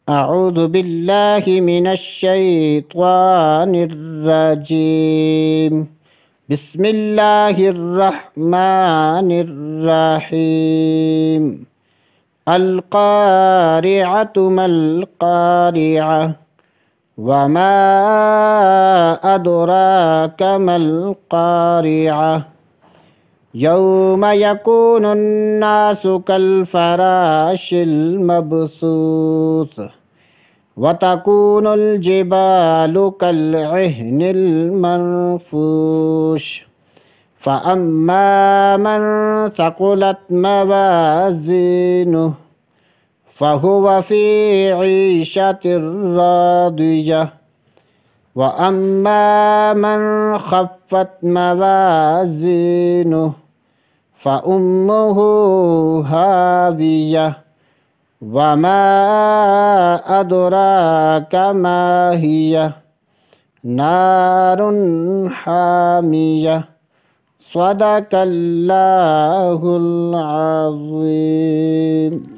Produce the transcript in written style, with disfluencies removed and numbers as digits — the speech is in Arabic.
أعوذ بالله من الشيطان الرجيم. بسم الله الرحمن الرحيم. القارعة ما القارعة وما أدراك ما القارعة يوم يكون الناس كالفراش المبثوث وتكون الجبال كالعهن المنفوش فأما من ثقلت موازينه فهو في عيشة راضية وأما من خفت موازينه فأمه هاوية وما أدراك ما هي نار حامية. صدق الله العظيم.